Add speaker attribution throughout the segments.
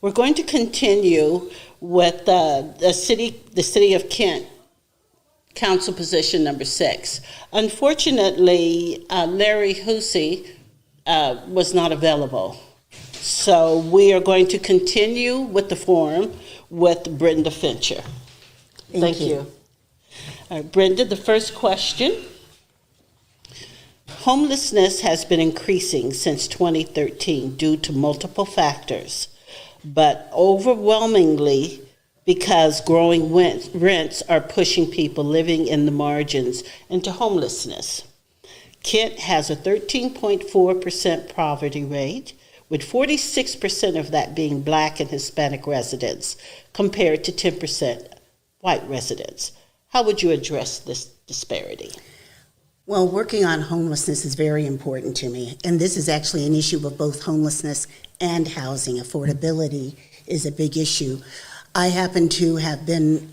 Speaker 1: We're going to continue with the City of Kent Council position number 6. Unfortunately, Larry Hussey was not available. So we are going to continue with the forum with Brenda Fincher. Thank you. All right, Brenda, the first question. Homelessness has been increasing since 2013 due to multiple factors, but overwhelmingly because growing rents are pushing people living in the margins into homelessness. Kent has a 13.4% poverty rate, with 46% of that being Black and Hispanic residents, compared to 10% white residents. How would you address this disparity?
Speaker 2: Well, working on homelessness is very important to me, and this is actually an issue of both homelessness and housing. Affordability is a big issue. I happen to have been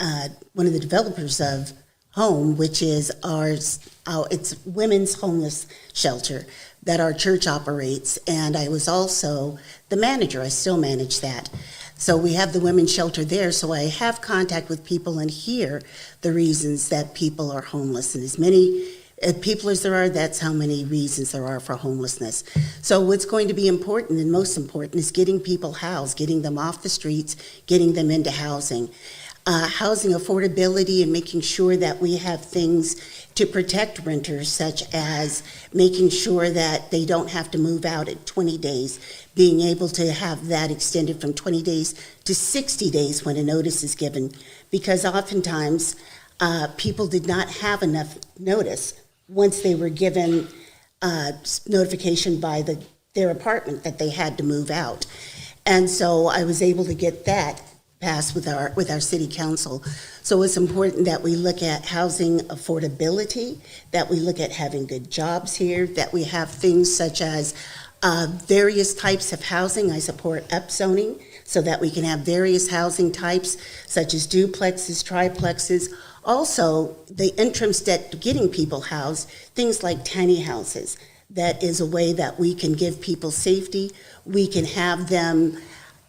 Speaker 2: one of the developers of Home, which is it's women's homeless shelter that our church operates, and I was also the manager. I still manage that. So we have the women's shelter there, so I have contact with people and hear the reasons that people are homeless, and as many people as there are, that's how many reasons there are for homelessness. So what's going to be important and most important is getting people housed, getting them off the streets, getting them into housing. Housing affordability and making sure that we have things to protect renters, such as making sure that they don't have to move out at 20 days, being able to have that extended from 20 days to 60 days when a notice is given, because oftentimes people did not have enough notice once they were given notification by their apartment that they had to move out. And so I was able to get that passed with our city council. So it's important that we look at housing affordability, that we look at having good jobs here, that we have things such as various types of housing. I support upzoning so that we can have various housing types such as duplexes, triplexes. Also, the entrance to getting people housed, things like tiny houses. That is a way that we can give people safety. We can have them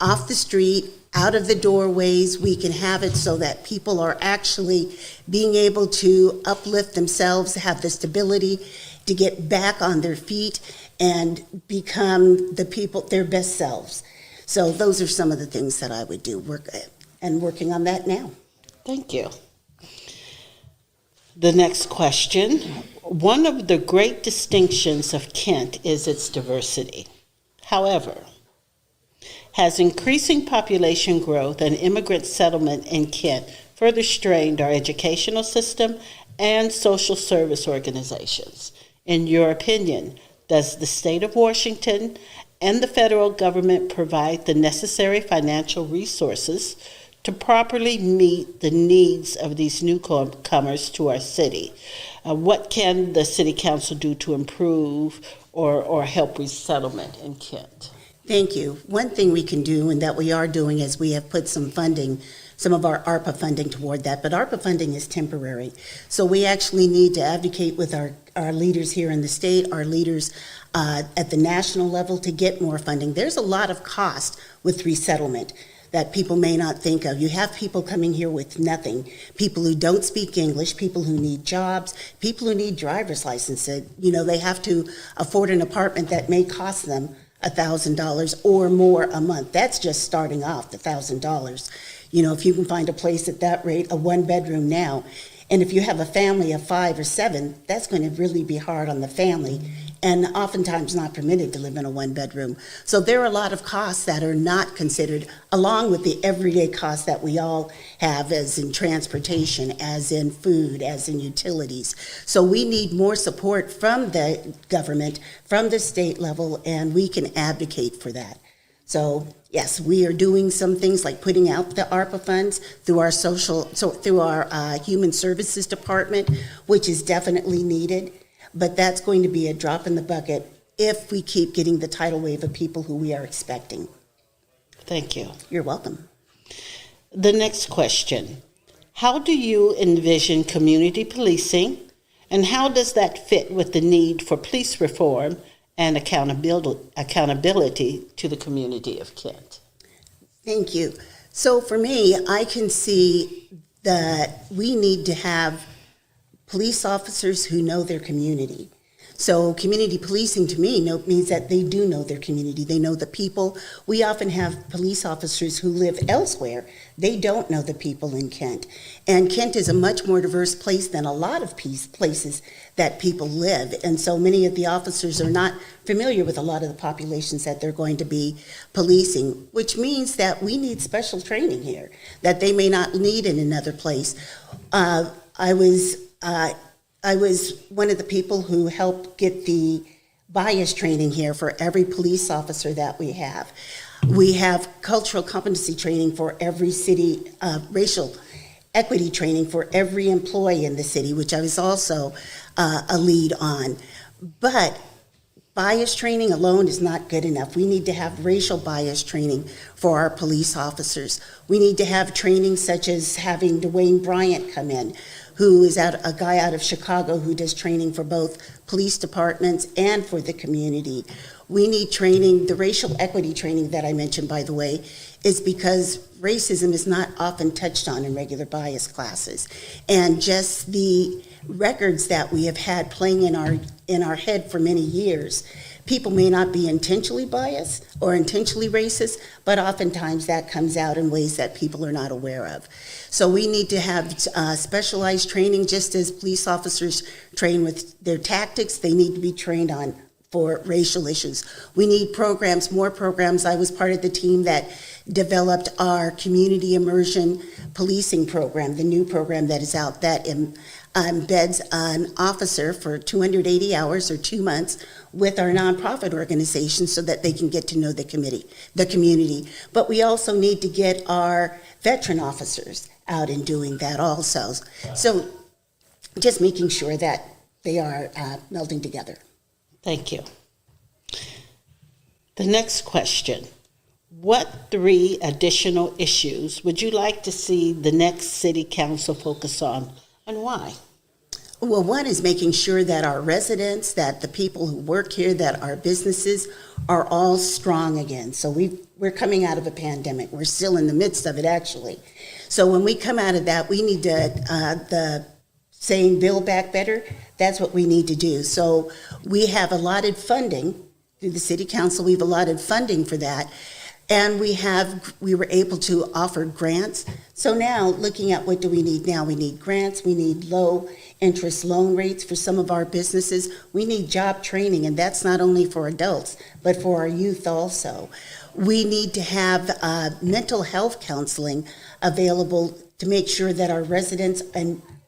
Speaker 2: off the street, out of the doorways. We can have it so that people are actually being able to uplift themselves, have the stability to get back on their feet and become their best selves. So those are some of the things that I would do, working on that now.
Speaker 1: Thank you. The next question. One of the great distinctions of Kent is its diversity. However, has increasing population growth and immigrant settlement in Kent further strained our educational system and social service organizations? In your opinion, does the state of Washington and the federal government provide the necessary financial resources to properly meet the needs of these newcomers to our city? What can the city council do to improve or help resettlement in Kent?
Speaker 2: Thank you. One thing we can do, and that we are doing, is we have put some funding, some of our ARPA funding toward that, but ARPA funding is temporary. So we actually need to advocate with our leaders here in the state, our leaders at the national level to get more funding. There's a lot of cost with resettlement that people may not think of. You have people coming here with nothing, people who don't speak English, people who need jobs, people who need driver's licenses. You know, they have to afford an apartment that may cost them $1,000 or more a month. That's just starting off, the $1,000. You know, if you can find a place at that rate, a one-bedroom now, and if you have a family of 5 or 7, that's going to really be hard on the family, and oftentimes not permitted to live in a one-bedroom. So there are a lot of costs that are not considered, along with the everyday costs that we all have, as in transportation, as in food, as in utilities. So we need more support from the government, from the state level, and we can advocate for that. So yes, we are doing some things like putting out the ARPA funds through our through our human services department, which is definitely needed. But that's going to be a drop in the bucket if we keep getting the tidal wave of people who we are expecting.
Speaker 1: Thank you.
Speaker 2: You're welcome.
Speaker 1: The next question. How do you envision community policing, and how does that fit with the need for police reform and accountability to the community of Kent?
Speaker 2: Thank you. So for me, I can see that we need to have police officers who know their community. So community policing to me means that they do know their community. They know the people. We often have police officers who live elsewhere. They don't know the people in Kent. And Kent is a much more diverse place than a lot of places that people live. And so many of the officers are not familiar with a lot of the populations that they're going to be policing, which means that we need special training here that they may not need in another place. I was one of the people who helped get the bias training here for every police officer that we have. We have cultural competency training for every city, racial equity training for every employee in the city, which I was also a lead on. But bias training alone is not good enough. We need to have racial bias training for our police officers. We need to have training such as having Dwayne Bryant come in, who is a guy out of Chicago who does training for both police departments and for the community. We need training. The racial equity training that I mentioned, by the way, is because racism is not often touched on in regular bias classes. And just the records that we have had playing in our head for many years, people may not be intentionally biased or intentionally racist, but oftentimes that comes out in ways that people are not aware of. So we need to have specialized training, just as police officers train with their tactics, they need to be trained on for racial issues. We need programs, more programs. I was part of the team that developed our community immersion policing program, the new program that is out that embeds an officer for 280 hours or 2 months with our nonprofit organization so that they can get to know the community. But we also need to get our veteran officers out and doing that also. So just making sure that they are melding together.
Speaker 1: Thank you. The next question. What 3 additional issues would you like to see the next city council focus on, and why?
Speaker 2: Well, one is making sure that our residents, that the people who work here, that our businesses are all strong again. So we're coming out of a pandemic. We're still in the midst of it, actually. So when we come out of that, we need to, the saying build back better, that's what we need to do. So we have allotted funding through the city council. We've allotted funding for that. And we were able to offer grants. So now, looking at what do we need now? We need grants, we need low interest loan rates for some of our businesses. We need job training, and that's not only for adults, but for our youth also. We need to have mental health counseling available to make sure that our residents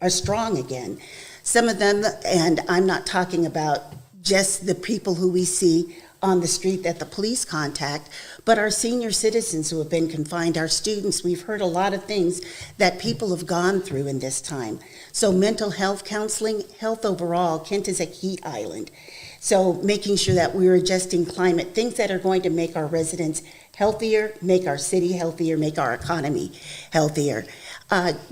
Speaker 2: are strong again. Some of them, and I'm not talking about just the people who we see on the street that the police contact, but our senior citizens who have been confined, our students. We've heard a lot of things that people have gone through in this time. So mental health counseling, health overall, Kent is a heat island. So making sure that we're adjusting climate, things that are going to make our residents healthier, make our city healthier, make our economy healthier.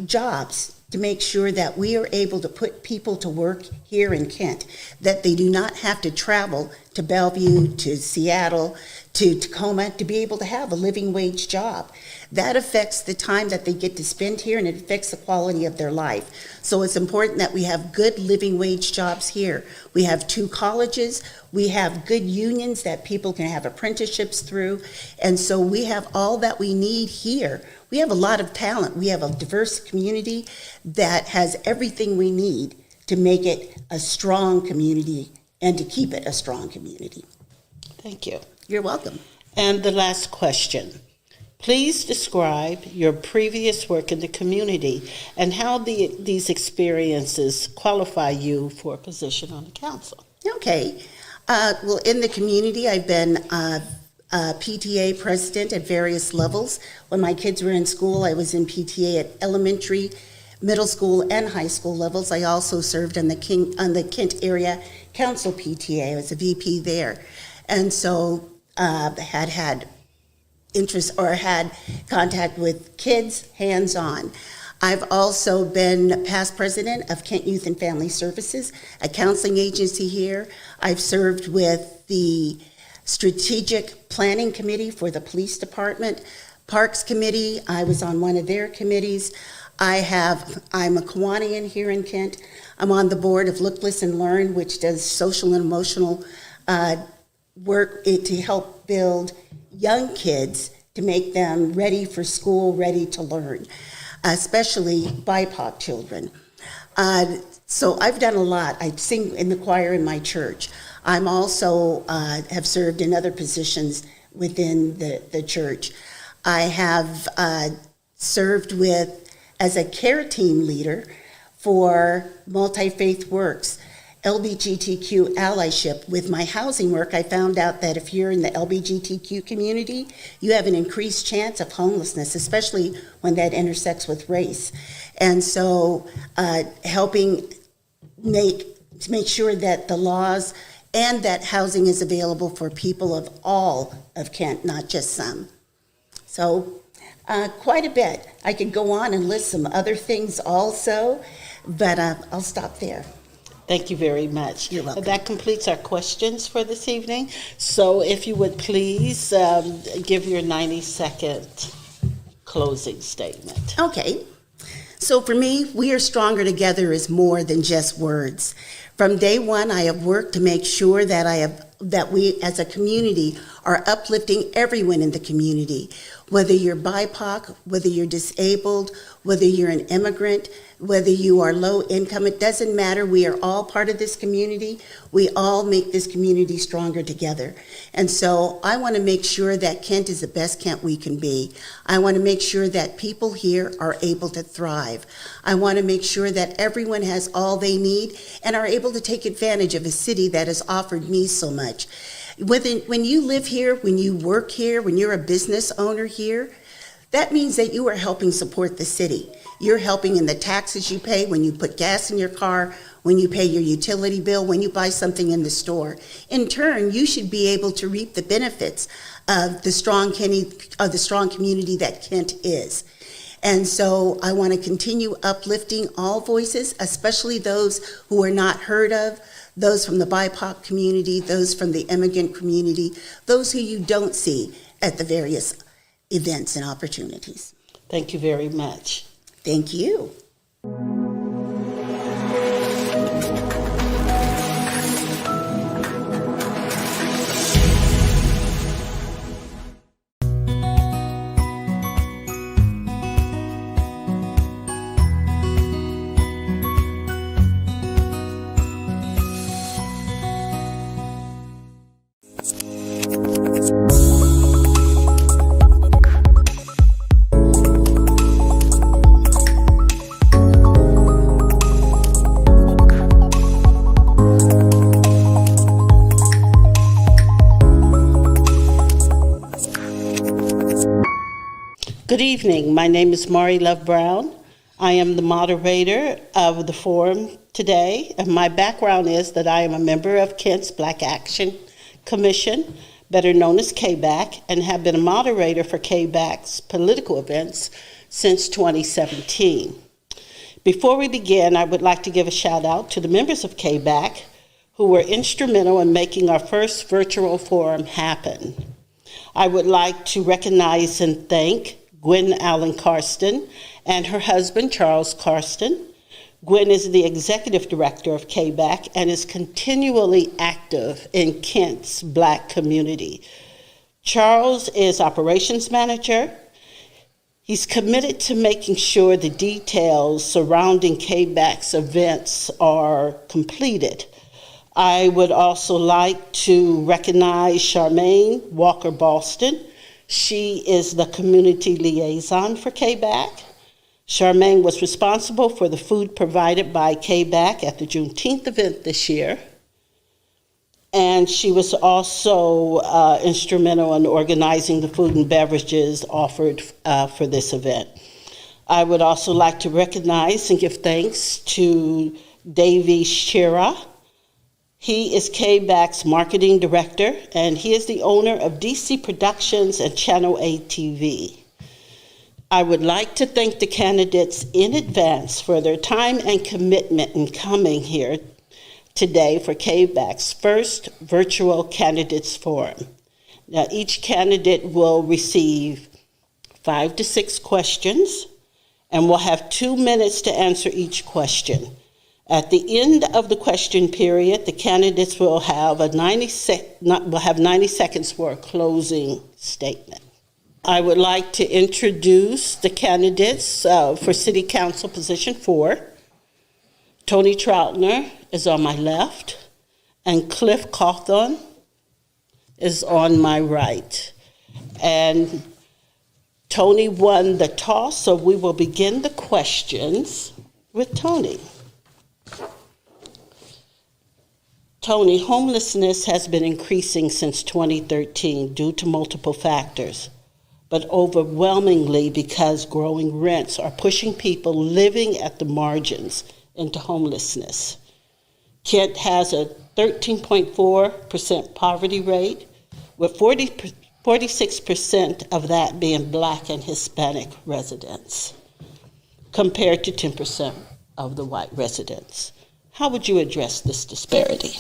Speaker 2: Jobs, to make sure that we are able to put people to work here in Kent, that they do not have to travel to Bellevue, to Seattle, to Tacoma to be able to have a living wage job. That affects the time that they get to spend here, and it affects the quality of their life. So it's important that we have good living wage jobs here. We have 2 colleges, we have good unions that people can have apprenticeships through, and so we have all that we need here. We have a lot of talent. We have a diverse community that has everything we need to make it a strong community and to keep it a strong community.
Speaker 1: Thank you.
Speaker 2: You're welcome.
Speaker 1: And the last question. Please describe your previous work in the community and how these experiences qualify you for a position on the council.
Speaker 2: Okay. Well, in the community, I've been PTA president at various levels. When my kids were in school, I was in PTA at elementary, middle school, and high school levels. I also served on the Kent Area Council PTA. I was a VP there. And so had interest or had contact with kids hands-on. I've also been past president of Kent Youth and Family Services, a counseling agency here. I've served with the Strategic Planning Committee for the Police Department, Parks Committee. I was on one of their committees. I'm a Kiwanian here in Kent. I'm on the board of Look, Listen, Learn, which does social and emotional work to help build young kids to make them ready for school, ready to learn, especially BIPOC children. So I've done a lot. I sing in the choir in my church. I'm also have served in other positions within the church. I have served as a care team leader for Multi-Faith Works, LGBTQ allyship. With my housing work, I found out that if you're in the LGBTQ community, you have an increased chance of homelessness, especially when that intersects with race. And so helping make sure that the laws and that housing is available for people of all of Kent, not just some. So quite a bit. I could go on and list some other things also, but I'll stop there.
Speaker 1: Thank you very much.
Speaker 2: You're welcome.
Speaker 1: That completes our questions for this evening. So if you would please give your 90-second closing statement.
Speaker 2: Okay. So for me, we are stronger together is more than just words. From day one, I have worked to make sure that we as a community are uplifting everyone in the community, whether you're BIPOC, whether you're disabled, whether you're an immigrant, whether you are low income, it doesn't matter. We are all part of this community. We all make this community stronger together. And so I want to make sure that Kent is the best Kent we can be. I want to make sure that people here are able to thrive. I want to make sure that everyone has all they need and are able to take advantage of a city that has offered me so much. When you live here, when you work here, when you're a business owner here, that means that you are helping support the city. You're helping in the taxes you pay, when you put gas in your car, when you pay your utility bill, when you buy something in the store. In turn, you should be able to reap the benefits of the strong community that Kent is. And so I want to continue uplifting all voices, especially those who are not heard of, those from the BIPOC community, those from the immigrant community, those who you don't see at the various events and opportunities.
Speaker 1: Thank you very much.
Speaker 2: Thank you.
Speaker 1: Good evening. My name is Mari Love Brown. I am the moderator of the forum today, and my background is that I am a member of Kent's Black Action Commission, better known as KBAC, and have been a moderator for KBAC's political events since 2017. Before we begin, I would like to give a shout out to the members of KBAC who were instrumental in making our first virtual forum happen. I would like to recognize and thank Gwen Allen Karsten and her husband, Charles Karsten. Gwen is the executive director of KBAC and is continually active in Kent's Black community. Charles is operations manager. He's committed to making sure the details surrounding KBAC's events are completed. I would also like to recognize Charmaine Walker-Boston. She is the community liaison for KBAC. Charmaine was responsible for the food provided by KBAC at the Juneteenth event this year. And she was also instrumental in organizing the food and beverages offered for this event. I would also like to recognize and give thanks to Davey Shira. He is KBAC's marketing director, and he is the owner of DC Productions and Channel A TV. I would like to thank the candidates in advance for their time and commitment in coming here today for KBAC's first virtual candidates forum. Now, each candidate will receive 5 to 6 questions, and will have 2 minutes to answer each question. At the end of the question period, the candidates will have 90 seconds for a closing statement. I would like to introduce the candidates for City Council Position 4. Toni Troutner is on my left, and Cliff CAWTHON is on my right. And Toni won the toss, so we will begin the questions with Toni. Toni, homelessness has been increasing since 2013 due to multiple factors, but overwhelmingly because growing rents are pushing people living at the margins into homelessness. Kent has a 13.4% poverty rate, with 46% of that being Black and Hispanic residents, compared to 10% of the white residents. How would you address this disparity?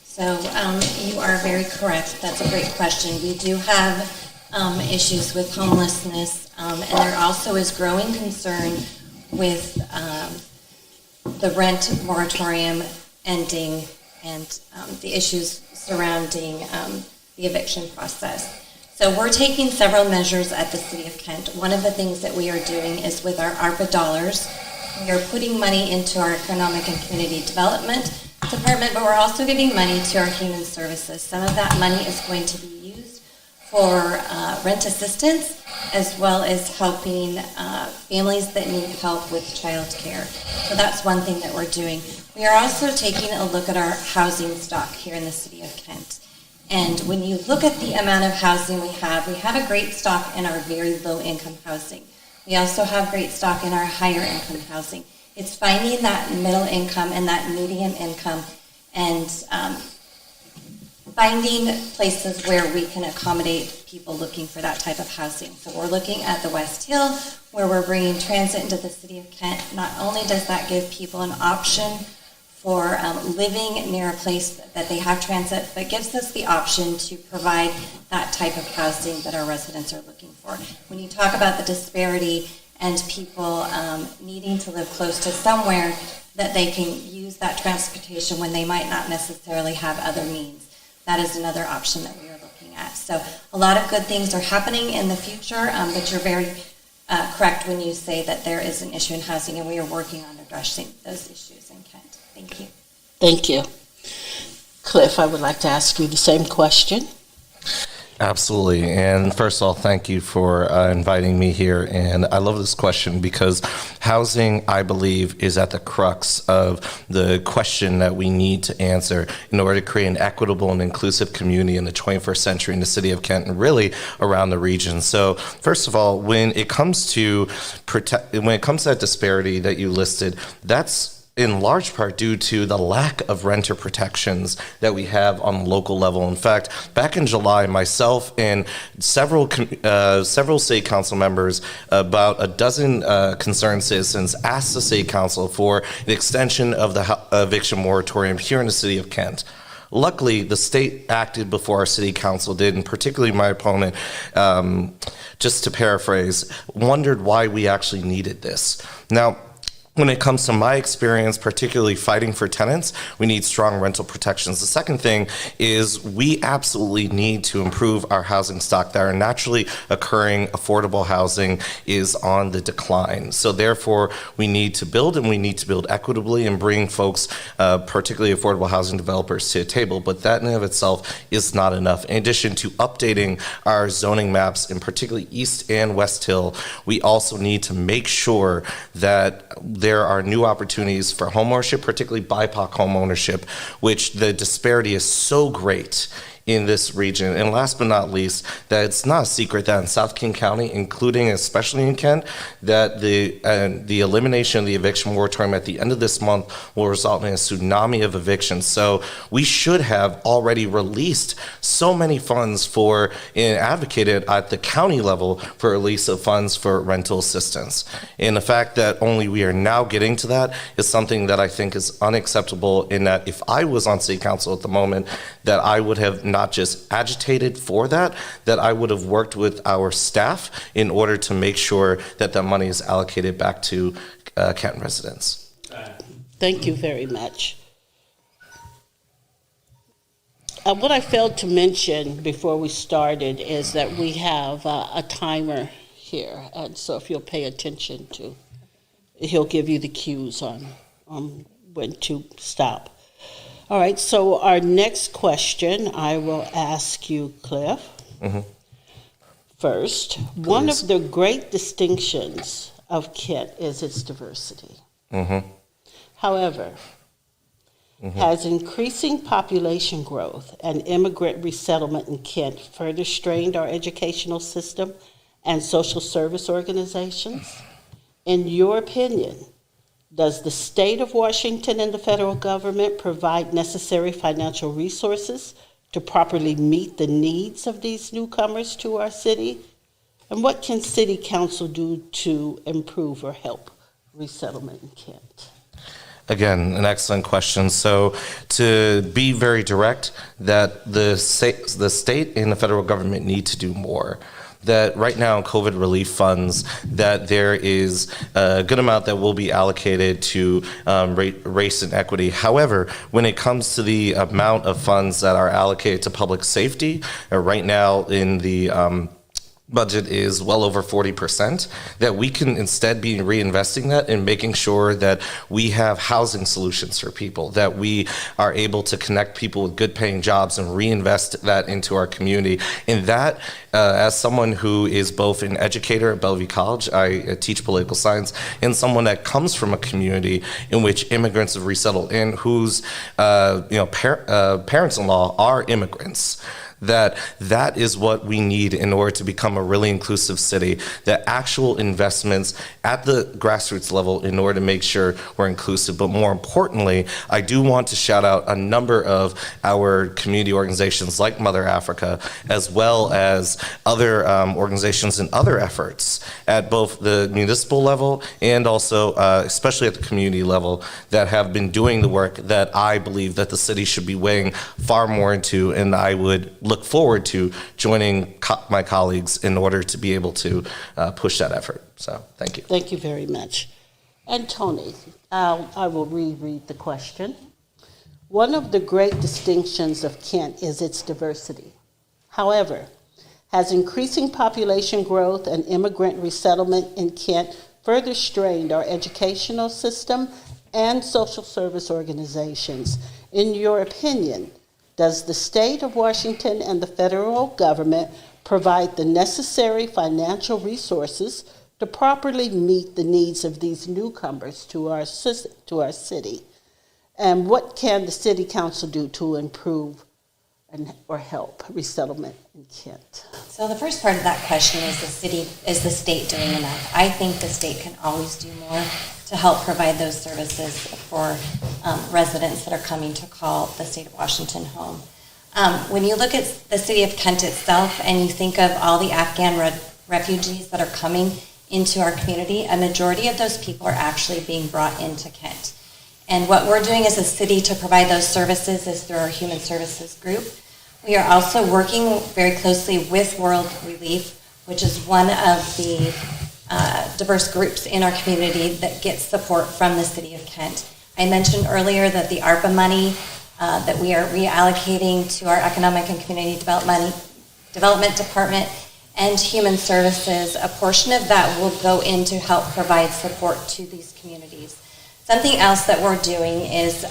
Speaker 3: So you are very correct. That's a great question. We do have issues with homelessness, and there also is growing concern with the rent moratorium ending and the issues surrounding the eviction process. So we're taking several measures at the City of Kent. One of the things that we are doing is with our ARPA dollars, we are putting money into our Economic and Community Development Department, but we're also giving money to our Human Services. Some of that money is going to be used for rent assistance, as well as helping families that need help with child care. So that's one thing that we're doing. We are also taking a look at our housing stock here in the City of Kent. And when you look at the amount of housing we have a great stock in our very low-income housing. We also have great stock in our higher income housing. It's finding that middle income and that medium income and finding places where we can accommodate people looking for that type of housing. So we're looking at the West Hill, where we're bringing transit into the City of Kent. Not only does that give people an option for living near a place that they have transit, but gives us the option to provide that type of housing that our residents are looking for. When you talk about the disparity and people needing to live close to somewhere that they can use that transportation when they might not necessarily have other means, that is another option that we are looking at. So a lot of good things are happening in the future, but you're very correct when you say that there is an issue in housing, and we are working on addressing those issues in Kent. Thank you.
Speaker 1: Thank you. Cliff, I would like to ask you the same question.
Speaker 4: Absolutely. And first of all, thank you for inviting me here. And I love this question because housing, I believe, is at the crux of the question that we need to answer in order to create an equitable and inclusive community in the 21st century in the city of Kent and really around the region. So first of all, when it comes to that disparity that you listed, that's in large part due to the lack of renter protections that we have on the local level. In fact, back in July, myself and several city council members, about a dozen concerned citizens, asked the city council for the extension of the eviction moratorium here in the city of Kent. Luckily, the state acted before our city council did, and particularly my opponent, just to paraphrase, wondered why we actually needed this. Now, when it comes to my experience, particularly fighting for tenants, we need strong rental protections. The second thing is we absolutely need to improve our housing stock. That are naturally occurring affordable housing is on the decline. So therefore, we need to build, and we need to build equitably and bring folks, particularly affordable housing developers, to a table. But that in and of itself is not enough. In addition to updating our zoning maps, in particularly East and West Hill, we also need to make sure that there are new opportunities for homeownership, particularly BIPOC homeownership, which the disparity is so great in this region. And last but not least, that it's not a secret that in South King County, including especially in Kent, that the elimination of the eviction moratorium at the end of this month will result in a tsunami of evictions. So we should have already released so many funds for and advocated at the county level for release of funds for rental assistance. And the fact that only we are now getting to that is something that I think is unacceptable, in that if I was on city council at the moment, that I would have not just agitated for that I would have worked with our staff in order to make sure that the money is allocated back to Canton residents.
Speaker 1: Thank you very much. What I failed to mention before we started is that we have a timer here, and so if you'll pay attention to, he'll give you the cues on when to stop. All right, so our next question, I will ask you, Cliff.
Speaker 4: Mm-hmm.
Speaker 1: First, one of the great distinctions of Kent is its diversity.
Speaker 4: Mm-hmm.
Speaker 1: However, has increasing population growth and immigrant resettlement in Kent further strained our educational system and social service organizations? In your opinion, does the state of Washington and the federal government provide necessary financial resources to properly meet the needs of these newcomers to our city? And what can City Council do to improve or help resettlement in Kent?
Speaker 4: Again, an excellent question. So to be very direct, that the state and the federal government need to do more. That right now in COVID relief funds, that there is a good amount that will be allocated to race and equity. However, when it comes to the amount of funds that are allocated to public safety, right now in the budget is well over 40%, that we can instead be reinvesting that and making sure that we have housing solutions for people, that we are able to connect people with good paying jobs and reinvest that into our community. And that, as someone who is both an educator at Bellevue College, I teach political science, and someone that comes from a community in which immigrants have resettled in, whose parents-in-law are immigrants, that is what we need in order to become a really inclusive city, that actual investments at the grassroots level in order to make sure we're inclusive. But more importantly, I do want to shout out a number of our community organizations like Mother Africa, as well as other organizations and other efforts at both the municipal level and also especially at the community level, that have been doing the work that I believe that the city should be weighing far more into, and I would look forward to joining my colleagues in order to be able to push that effort. So thank you.
Speaker 1: Thank you very much. And Tony, I will reread the question. One of the great distinctions of Kent is its diversity. However, has increasing population growth and immigrant resettlement in Kent further strained our educational system and social service organizations? In your opinion, Does the state of Washington and the federal government provide the necessary financial resources to properly meet the needs of these newcomers to our city? And what can the city council do to improve or help resettlement in Kent?
Speaker 3: So the first part of that question is the state doing enough? I think the state can always do more to help provide those services for residents that are coming to call the state of Washington home. When you look at the city of Kent itself and you think of all the Afghan refugees that are coming into our community, a majority of those people are actually being brought into Kent. And what we're doing as a city to provide those services is through our Human Services group. We are also working very closely with World Relief, which is one of the diverse groups in our community that gets support from the city of Kent. I mentioned earlier that the ARPA money that we are reallocating to our Economic and Community Development Department and Human Services, a portion of that will go in to help provide support to these communities. Something else that we're doing is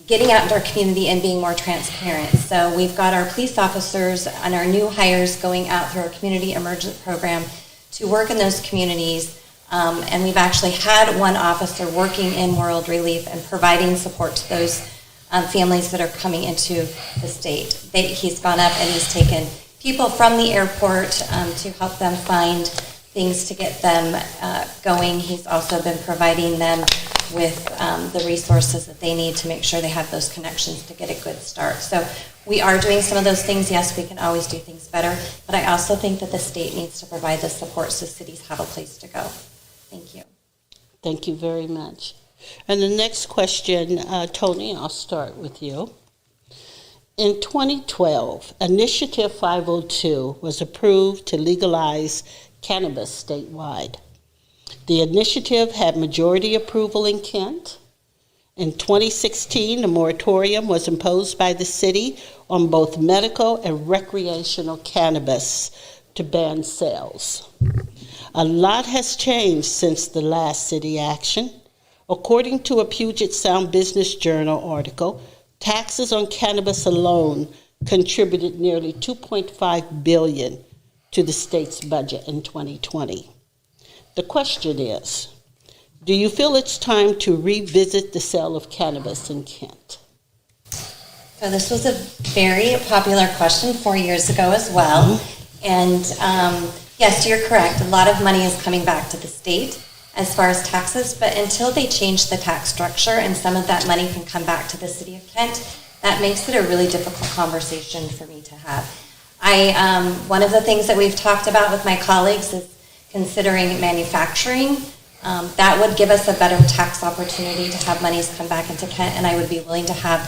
Speaker 3: getting out into our community and being more transparent. So we've got our police officers and our new hires going out through our community emergent program to work in those communities. And we've actually had one officer working in World Relief and providing support to those families that are coming into the state. He's gone up and he's taken people from the airport to help them find things to get them going. He's also been providing them with the resources that they need to make sure they have those connections to get a good start. So we are doing some of those things. Yes, we can always do things better, but I also think that the state needs to provide the support so cities have a place to go. Thank you.
Speaker 1: Thank you very much. And the next question, Tony, I'll start with you. In 2012, Initiative 502 was approved to legalize cannabis statewide. The initiative had majority approval in Kent. In 2016, a moratorium was imposed by the city on both medical and recreational cannabis to ban sales. A lot has changed since the last city action. According to a Puget Sound Business Journal article, taxes on cannabis alone contributed nearly $2.5 billion to the state's budget in 2020. The question is, do you feel it's time to revisit the sale of cannabis in Kent?
Speaker 3: So this was a very popular question 4 years ago as well. Mm-hmm. And yes, you're correct. A lot of money is coming back to the state as far as taxes, but until they change the tax structure and some of that money can come back to the city of Kent, that makes it a really difficult conversation for me to have. One of the things that we've talked about with my colleagues is considering manufacturing. That would give us a better tax opportunity to have monies come back into Kent, and I would be willing to have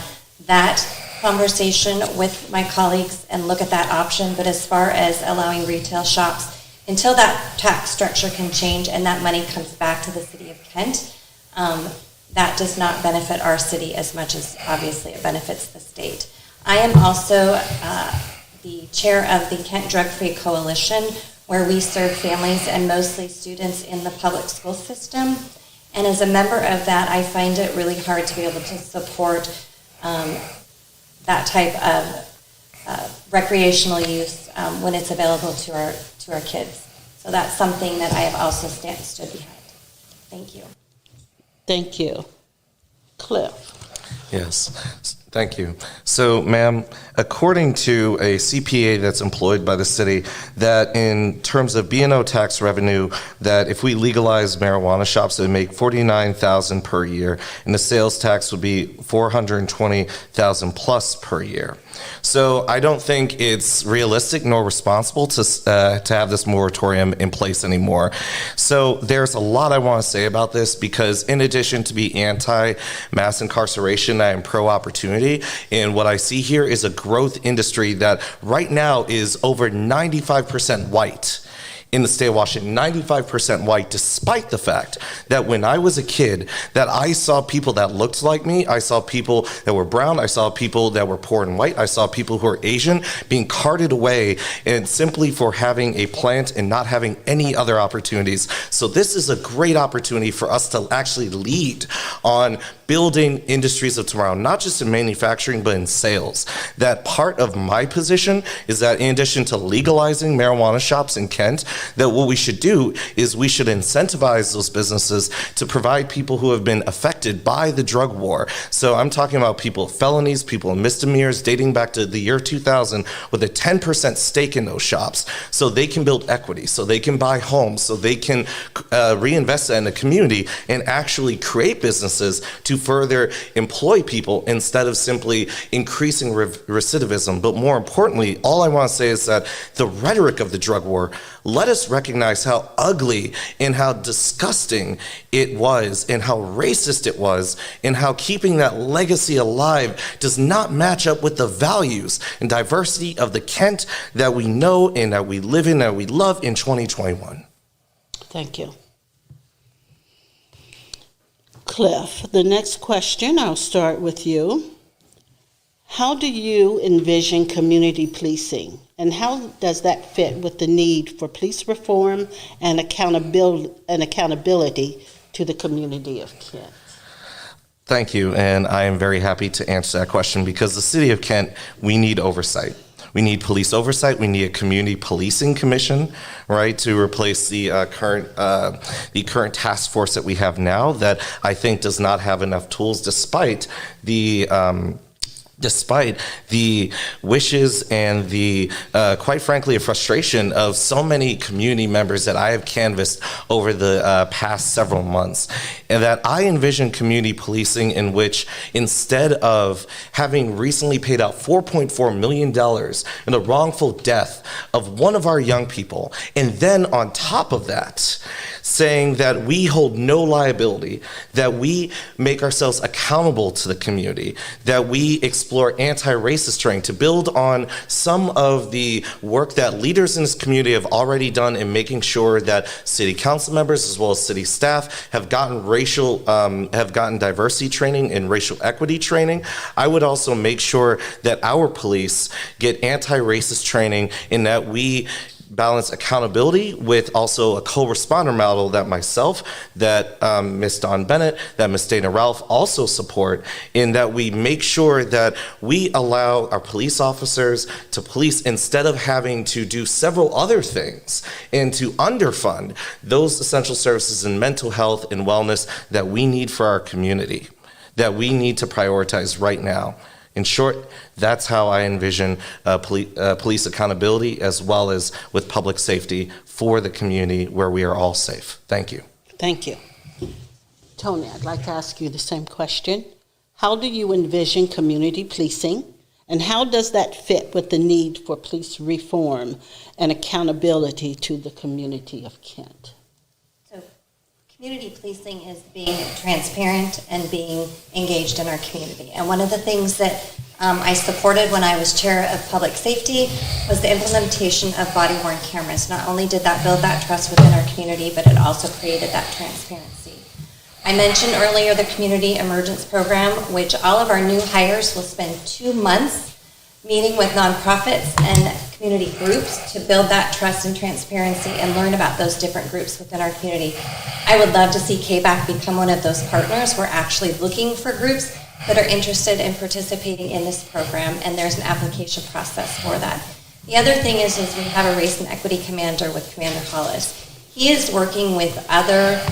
Speaker 3: that conversation with my colleagues and look at that option. But as far as allowing retail shops, until that tax structure can change and that money comes back to the city of Kent, that does not benefit our city as much as obviously it benefits the state. I am also the chair of the Kent Drug-Free Coalition, where we serve families and mostly students in the public school system. And as a member of that, I find it really hard to be able to support that type of recreational use when it's available to our kids. So that's something that I have also stood behind. Thank you.
Speaker 1: Thank you. Cliff.
Speaker 4: Yes, thank you. So, ma'am, according to a CPA that's employed by the city, that in terms of B&O tax revenue, that if we legalize marijuana shops, it would make $49,000 per year, and the sales tax would be $420,000 plus per year. So I don't think it's realistic nor responsible to have this moratorium in place anymore. So there's a lot I want to say about this, because in addition to be anti-mass incarceration, I am pro-opportunity. And what I see here is a growth industry that right now is over 95% white. in the state of Washington, 95% white, despite the fact that when I was a kid, that I saw people that looked like me, I saw people that were brown, I saw people that were poor and white, I saw people who were Asian being carted away and simply for having a plant and not having any other opportunities. So this is a great opportunity for us to actually lead on building industries of tomorrow, not just in manufacturing, but in sales. That part of my position is that in addition to legalizing marijuana shops in Kent, that what we should do is we should incentivize those businesses to provide people who have been affected by the drug war. So I'm talking about people with felonies, people with misdemeanors dating back to the year 2000 with a 10% stake in those shops, so they can build equity, so they can buy homes, so they can reinvest in the community and actually create businesses to further employ people instead of simply increasing recidivism. But more importantly, all I want to say is that the rhetoric of the drug war, let us recognize how ugly and how disgusting it was and how racist it was and how keeping that legacy alive does not match up with the values and diversity of the Kent that we know and that we live in, that we love in 2021.
Speaker 1: Thank you. Cliff, the next question, I'll start with you. How do you envision community policing, and how does that fit with the need for police reform and accountability to the community of Kent?
Speaker 4: Thank you, and I am very happy to answer that question because the city of Kent, we need oversight. We need police oversight. We need a community policing commission, right, to replace the current task force that we have now that I think does not have enough tools, despite the wishes and the, quite frankly, a frustration of so many community members that I have canvassed over the past several months. And that I envision community policing in which, instead of having recently paid out $4.4 million in the wrongful death of one of our young people, and then on top of that, saying that we hold no liability, that we make ourselves accountable to the community, that we explore anti-racist training to build on some of the work that leaders in this community have already done in making sure that city council members as well as city staff have gotten diversity training and racial equity training. I would also make sure that our police get anti-racist training in that we balance accountability with also a co-responder model that myself, that Ms. Dawn Bennett, that Ms. Dana Ralph also support, in that we make sure that we allow our police officers to police instead of having to do several other things and to underfund those essential services in mental health and wellness that we need for our community, that we need to prioritize right now. In short, that's how I envision police accountability as well as with public safety for the community where we are all safe. Thank you.
Speaker 1: Thank you. Tony, I'd like to ask you the same question. How do you envision community policing, and how does that fit with the need for police reform and accountability to the community of Kent?
Speaker 3: Community policing is being transparent and being engaged in our community. And one of the things that I supported when I was chair of public safety was the implementation of body-worn cameras. Not only did that build that trust within our community, but it also created that transparency. I mentioned earlier the Community Emergence Program, which all of our new hires will spend 2 months meeting with nonprofits and community groups to build that trust and transparency and learn about those different groups within our community. I would love to see KBAC become one of those partners. We're actually looking for groups that are interested in participating in this program, and there's an application process for that. The other thing is we have a race and equity commander with Commander Hollis. He is working with other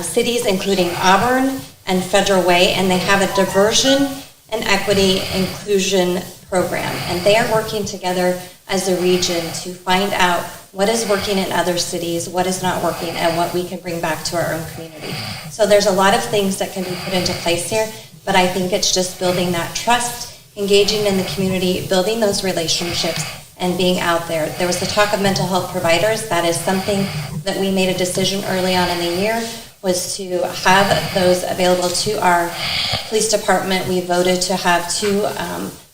Speaker 3: cities, including Auburn and Federal Way, and they have a diversion and equity inclusion program, and they are working together as a region to find out what is working in other cities, what is not working, and what we can bring back to our own community. So there's a lot of things that can be put into place here, but I think it's just building that trust, engaging in the community, building those relationships, and being out there. There was the talk of mental health providers. That is something that we made a decision early on in the year, was to have those available to our police department. We voted to have 2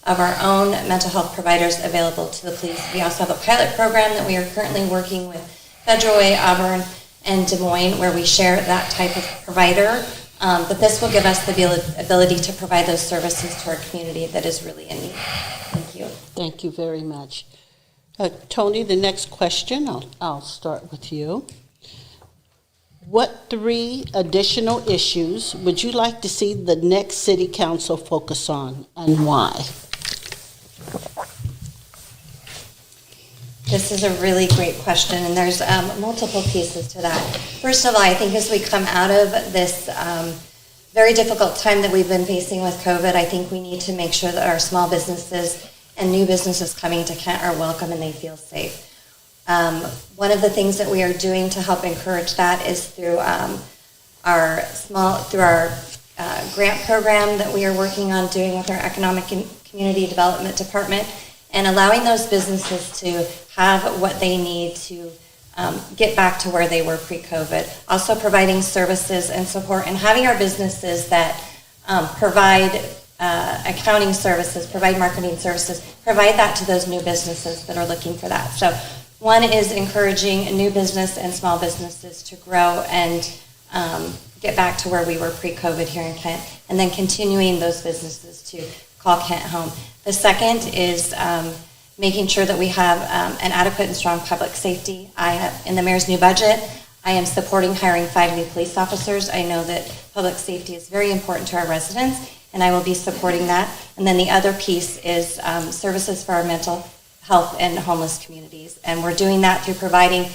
Speaker 3: of our own mental health providers available to the police. We also have a pilot program that we are currently working with Federal Way, Auburn, and Des Moines, where we share that type of provider. But this will give us the ability to provide those services to our community that is really in need. Thank you.
Speaker 1: Thank you very much. Tony, the next question, I'll start with you. What 3 additional issues would you like to see the next city council focus on, and why?
Speaker 3: This is a really great question, and there's multiple pieces to that. First of all, I think as we come out of this very difficult time that we've been facing with COVID, I think we need to make sure that our small businesses and new businesses coming to Kent are welcome and they feel safe. One of the things that we are doing to help encourage that is through our grant program that we are working on doing with our Economic and Community Development Department, and allowing those businesses to have what they need to get back to where they were pre-COVID. Also providing services and support, and having our businesses that provide accounting services, provide marketing services, provide that to those new businesses that are looking for that. So one is encouraging new business and small businesses to grow and get back to where we were pre-COVID here in Kent, and then continuing those businesses to call Kent home. The second is making sure that we have an adequate and strong public safety. In the mayor's new budget, I am supporting hiring 5 new police officers. I know that public safety is very important to our residents, and I will be supporting that. And then the other piece is services for our mental health and homeless communities. And we're doing that through providing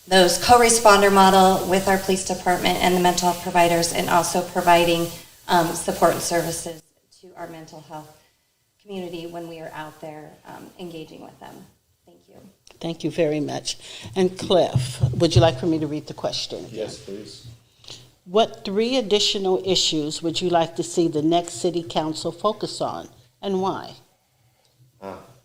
Speaker 3: those co-responder model with our police department and the mental health providers, and also providing support and services to our mental health community when we are out there engaging with them. Thank you.
Speaker 1: Thank you very much. And Cliff, would you like for me to read the question?
Speaker 5: Yes, please.
Speaker 1: What 3 additional issues would you like to see the next city council focus on, and why?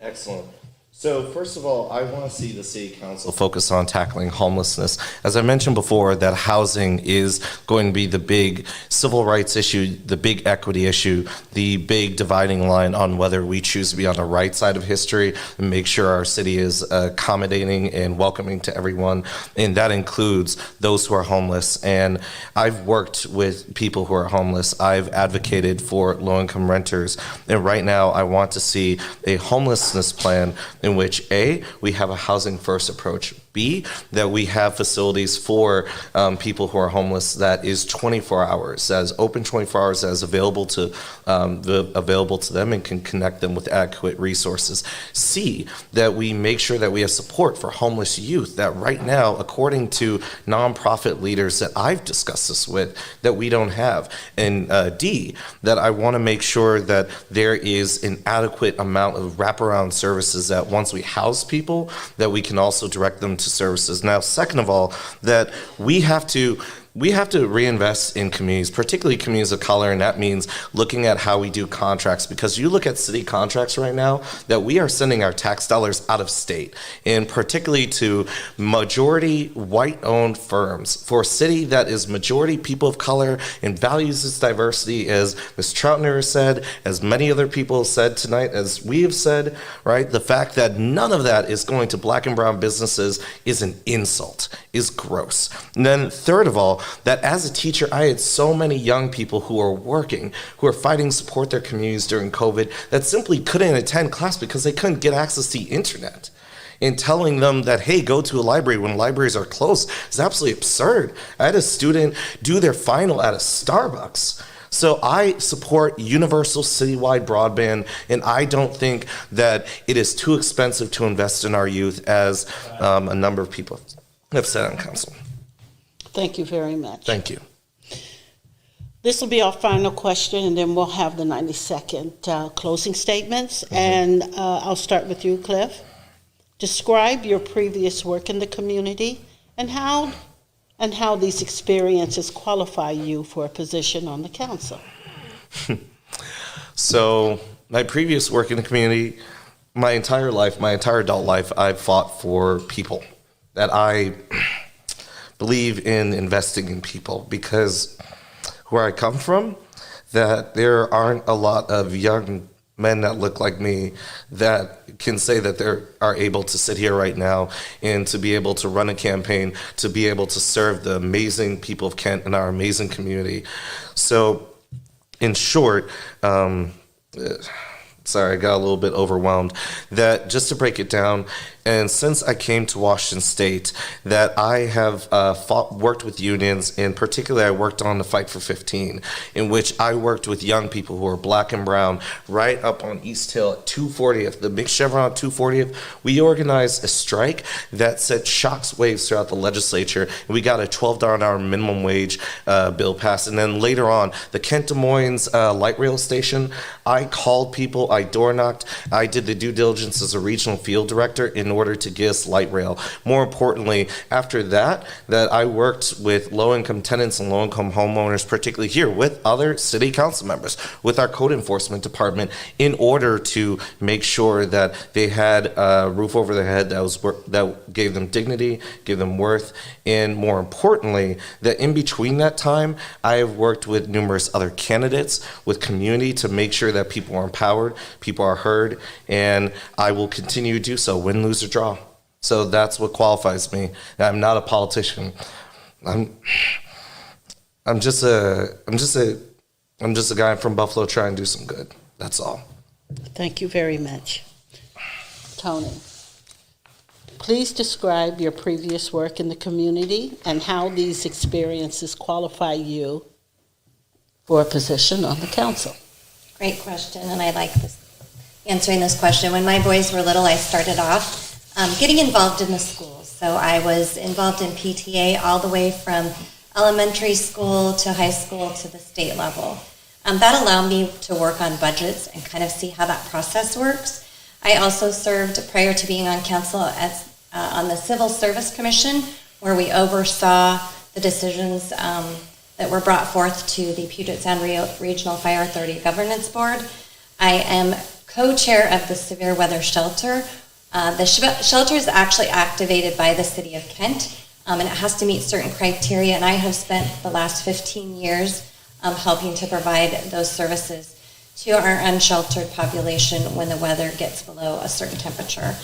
Speaker 4: Excellent. So first of all, I want to see the city council focus on tackling homelessness. As I mentioned before, that housing is going to be the big civil rights issue, the big equity issue, the big dividing line on whether we choose to be on the right side of history and make sure our city is accommodating and welcoming to everyone. And that includes those who are homeless. And I've worked with people who are homeless. I've advocated for low-income renters. And right now, I want to see a homelessness plan in which A, we have a housing first approach, B, that we have facilities for people who are homeless that is 24 hours, that is open 24 hours, that is available to them and can connect them with adequate resources. C, that we make sure that we have support for homeless youth that right now, according to nonprofit leaders that I've discussed this with, that we don't have. And D, that I want to make sure that there is an adequate amount of wraparound services that once we house people, that we can also direct them to services. Now, second of all, that we have to reinvest in communities, particularly communities of color, and that means looking at how we do contracts, because you look at city contracts right now, that we are sending our tax dollars out of state, and particularly to majority white-owned firms. For a city that is majority people of color and values its diversity, as Ms. Troutner has said, as many other people have said tonight, as we have said, right, the fact that none of that is going to black and brown businesses is an insult, is gross. And then third of all, that as a teacher, I had so many young people who are working, who are fighting to support their communities during COVID, that simply couldn't attend class because they couldn't get access to the internet. And telling them that, hey, go to a library when libraries are closed is absolutely absurd. I had a student do their final at a Starbucks. So I support universal citywide broadband, and I don't think that it is too expensive to invest in our youth, as a number of people have said on council.
Speaker 1: Thank you very much.
Speaker 4: Thank you.
Speaker 1: This will be our final question, and then we'll have the 90-second closing statements. And I'll start with you, Cliff. Describe your previous work in the community and how these experiences qualify you for a position on the council.
Speaker 4: So my previous work in the community, my entire life, my entire adult life, I've fought for people. That I believe in investing in people, because where I come from, that there aren't a lot of young men that look like me that can say that they are able to sit here right now and to be able to run a campaign, to be able to serve the amazing people of Kent and our amazing community. So, in short, sorry, I got a little bit overwhelmed. That just to break it down, and since I came to Washington State, that I have worked with unions, and particularly I worked on the Fight for 15, in which I worked with young people who are black and brown right up on East Hill at 240th, the big Chevron 240th. We organized a strike that sent shocks waves throughout the legislature, and we got a $12 an hour minimum wage bill passed. And then later on, the Kent Des Moines light rail station, I called people, I door knocked, I did the due diligence as a regional field director in order to get us light rail. More importantly, after that I worked with low-income tenants and low-income homeowners, particularly here with other city council members, with our code enforcement department, in order to make sure that they had a roof over their head that gave them dignity, gave them worth, and more importantly, that in between that time, I have worked with numerous other candidates, with community, to make sure that people are empowered, people are heard, and I will continue to do so, win, lose, or draw. So that's what qualifies me. I'm not a politician. I'm just a guy from Buffalo trying to do some good. That's all.
Speaker 1: Thank you very much. Tony, please describe your previous work in the community and how these experiences qualify you for a position on the council.
Speaker 3: Great question, and I like answering this question. When my boys were little, I started off getting involved in the schools. So I was involved in PTA all the way from elementary school to high school to the state level. That allowed me to work on budgets and kind of see how that process works. I also served, prior to being on council, as on the Civil Service Commission, where we oversaw the decisions that were brought forth to the Puget Sound Regional Fire Authority Governance Board. I am co-chair of the Severe Weather Shelter. The shelter is actually activated by the City of Kent, and it has to meet certain criteria, and I have spent the last 15 years helping to provide those services to our unsheltered population when the weather gets below a certain temperature.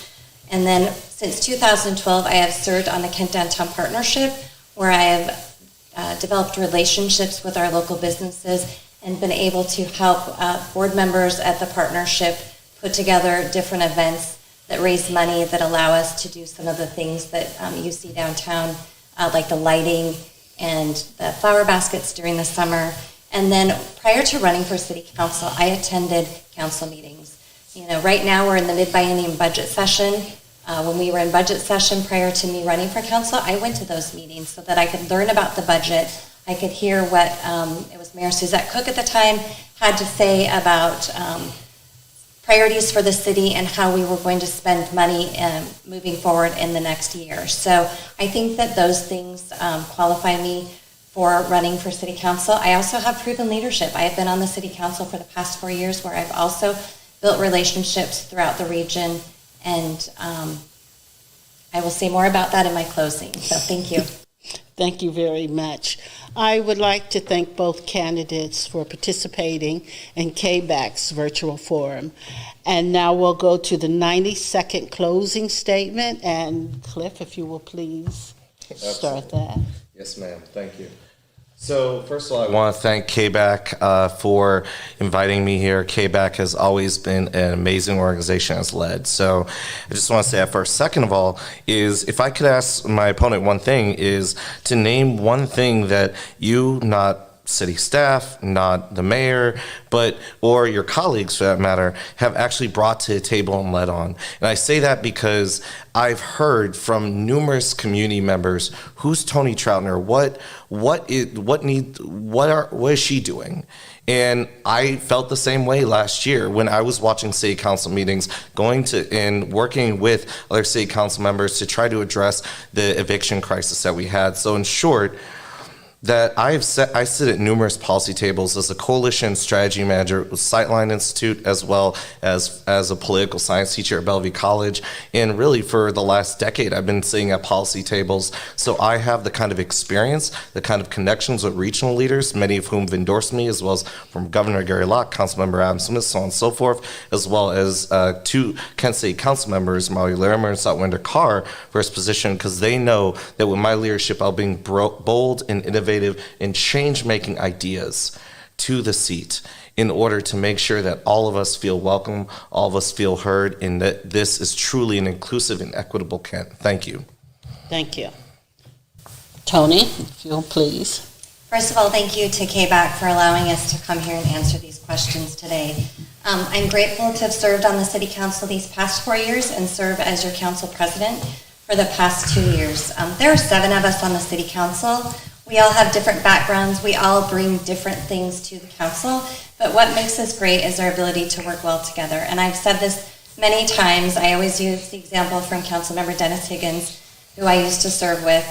Speaker 3: And then since 2012, I have served on the Kent Downtown Partnership, where I have developed relationships with our local businesses and been able to help board members at the partnership put together different events that raise money that allow us to do some of the things that you see downtown, like the lighting and the flower baskets during the summer. And then prior to running for city council, I attended council meetings. You know, right now we're in the mid-biennium budget session. When we were in budget session prior to me running for council, I went to those meetings so that I could learn about the budget. I could hear what, it was Mayor Suzette Cook at the time, had to say about priorities for the city and how we were going to spend money moving forward in the next year. So I think that those things qualify me for running for city council. I also have proven leadership. I have been on the city council for the past 4 years, where I've also built relationships throughout the region, and I will say more about that in my closing. So thank you.
Speaker 1: Thank you very much. I would like to thank both candidates for participating in KBAC's virtual forum. And now we'll go to the 90-second closing statement. And Cliff, if you will please start that.
Speaker 4: Yes, ma'am. Thank you. So first of all, I want to thank KBAC for inviting me here. KBAC has always been an amazing organization as led. So I just want to say that first. Second of all, is if I could ask my opponent one thing, is to name one thing that you, not city staff, not the mayor, or your colleagues for that matter, have actually brought to the table and led on. And I say that because I've heard from numerous community members, who's Toni Troutner? What is she doing? And I felt the same way last year when I was watching city council meetings, going to and working with other city council members to try to address the eviction crisis that we had. So in short, that I sit at numerous policy tables as a coalition strategy manager with Sightline Institute, as well as a political science teacher at Bellevue College. And really for the last decade, I've been sitting at policy tables. So I have the kind of experience, the kind of connections with regional leaders, many of whom have endorsed me, as well as from Governor Gary Locke, Councilmember Adam Smith, so on and so forth, as well as two Kent State council members, Molly Larimer and Sotwinder Carr, for his position, because they know that with my leadership, I'll bring bold and innovative and change-making ideas to the seat in order to make sure that all of us feel welcome, all of us feel heard, and that this is truly an inclusive and equitable Kent. Thank you.
Speaker 1: Thank you. Toni, if you'll please.
Speaker 3: First of all, thank you to KBAC for allowing us to come here and answer these questions today. I'm grateful to have served on the City Council these past 4 years and serve as your council president for the past 2 years. There are 7 of us on the City Council. We all have different backgrounds. We all bring different things to the council. But what makes us great is our ability to work well together. And I've said this many times. I always use the example from Councilmember Dennis Higgins, who I used to serve with.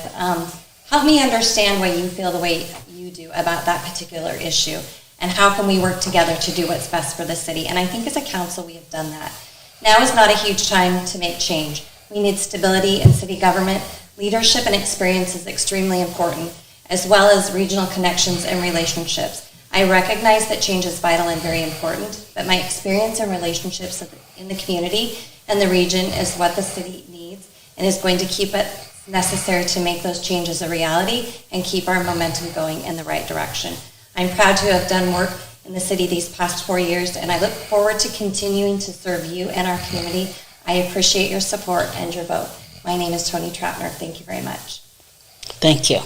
Speaker 3: Help me understand why you feel the way you do about that particular issue. And how can we work together to do what's best for the city? And I think as a council, we have done that. Now is not a huge time to make change. We need stability in city government. Leadership and experience is extremely important, as well as regional connections and relationships. I recognize that change is vital and very important, but my experience and relationships in the community and the region is what the city needs and is going to keep it necessary to make those changes a reality and keep our momentum going in the right direction. I'm proud to have done work in the city these past 4 years, and I look forward to continuing to serve you and our community. I appreciate your support and your vote. My name is Toni Troutner. Thank you very much.
Speaker 1: Thank you.